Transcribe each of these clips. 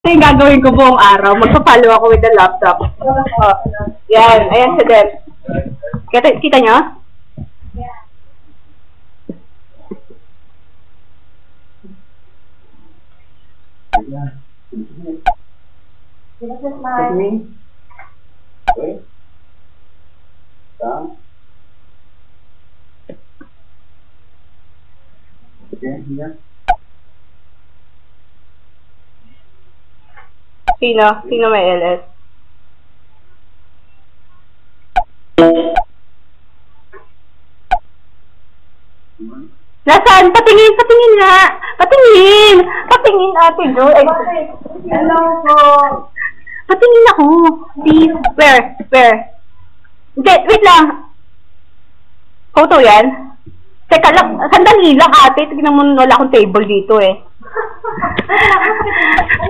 Ito yung gagawin ko buong araw. Magpa-follow ako with the laptop. Oh. Yan. Ayan sa Deb. Kita nyo? Yeah. This is my... Okay. Down. Okay, here. Sino may LS? Nasaan? Patingin nga! Patingin, Ate Jo. Hello po. Patingin ako. Please. Where? Hindi, wait lang. Photo yan? Teka lang, sandali lang ate. Tignan mo, wala akong table dito eh.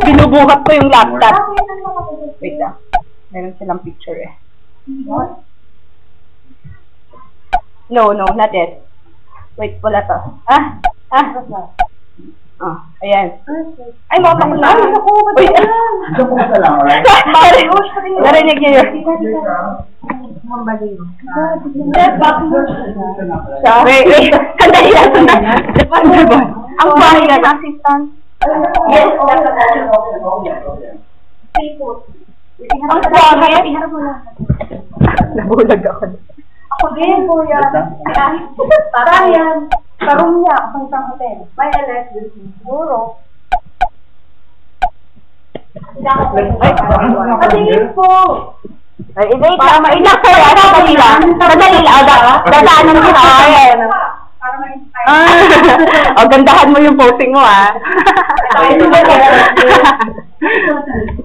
Binubuhat ko yung laptop. Wait lang. Meron silang picture eh. No, not it. Wait, wala to. Ayan. Ay, mama ko lang. Ay, naku, ba't yan? Joke ka lang, alright? Sorry. Narinig niyo yun. Wait. Sandali lang. Ang bahay yan, assistant. Yes. Ang bahay. Nabulag ako. Ako din, kuya. Ryan. Karoon niya ako sa isang hotel. May LS din siguro. Patingin po. Ay, wait lang. Inak kayo. Sandali lang. Dadaanan ko na. Para ma-inspire. O, gandahan mo yung posing mo, ha?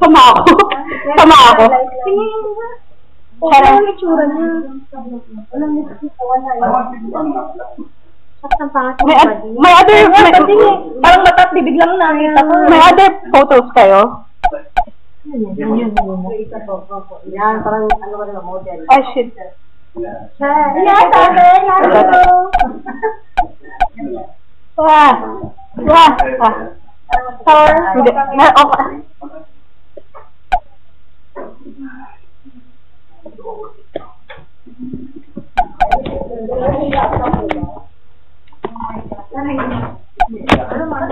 Sama ako. Tingin mo ba? Wala yung itsura niya. Walang nakikita, wala yun. May other, parang matat, bibig lang nakita ko. May other photos kayo? Yan, parang ano ka naman model. Ay, shit. Yan, sabi. Wah. Sir, hindi.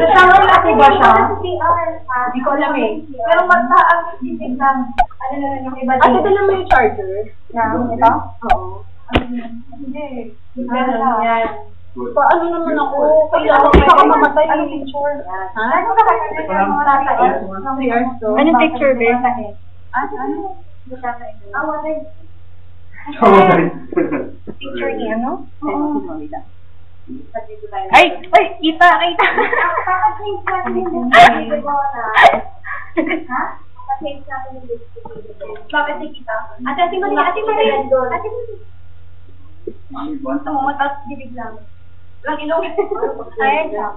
Shower laki ba siya? Hindi ko alam eh. Pero magtaas bibig lang. Ano na yung iba din? Ito lang yung charger. Ito? Oo. Hindi. Yan. Paano naman ako? Kailangan ko baka mamatay. Anong picture? Ha? Anong picture, Bear? Ano? Watay. Picture ni ano? Ay, kita. Kaka-change natin yung ha? Kaka-change natin yung bakit di kita? Ate Maria. Gusto mo mataas bibig lang. Lang ilong. Ayan siya.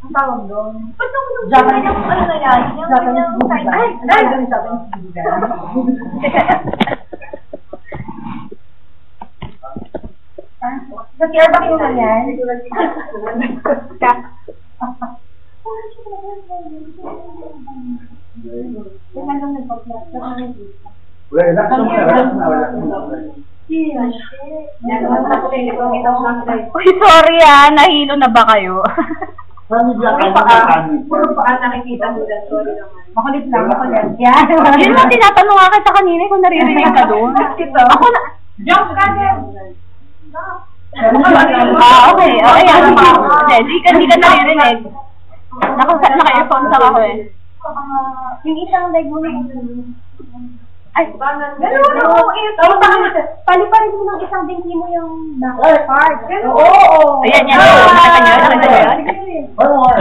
Ang tawag doon. Ba't yung Japanese ano na yan? Japanese Nag-care ba kayo na yan? Relax na. Uy, sorry nahilo na ba kayo? Puro paa nakikita mo lang. Sorry naman. Makulit lang. Yan. Yun lang tinatanong nga kita kanina kung naririnig ka doon. Ako na. Jump ka din. Okay. Hindi ka naririnig. Naka-earphones lang ako eh. Yung isang leg mo na ay, gano'n. Paliparin mo ng isang binti mo yung back part. Oo. Ayan. Nakita nyo yun? One more.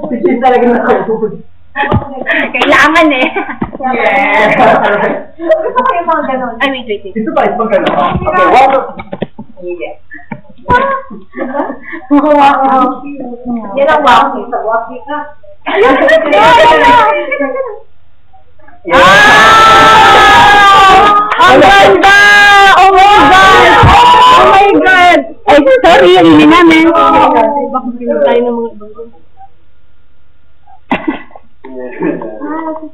Picture talaga na ako. Kailangan eh. Gusto ko yung mga gano'n. Ay, wait. Ito pa, ito pa gano'n. Okay, one more. Yan ang walking. Sa walking ka. Ang ganda! Oh my God! Ay, sorry, hindi namin. Bakit tayo ng mga ibang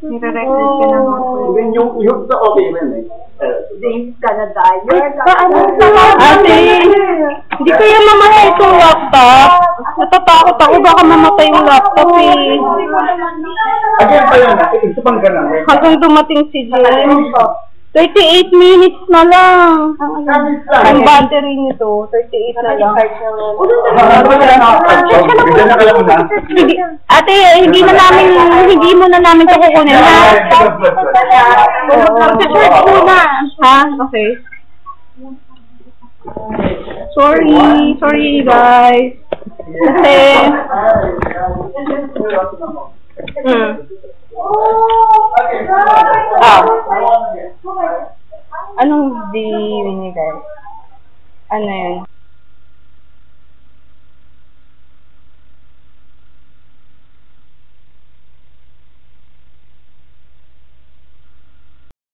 Nire-record ka na nga. Even yung sa okay man eh. James ka na tayo. Ate, hindi ko yung mamatay itong laptop. Natatakot ako, baka mamatay yung laptop eh. Again pa yun, ito pang ganun. Hanggang dumating si James. 38 minutes na lang. Ang battery nito, 38 na lang. Hindi, ate, hindi mo na namin ito kukunin, ha? Search muna. Ha? Okay. Sorry guys. Kasi, anong di binigay? Ano yun?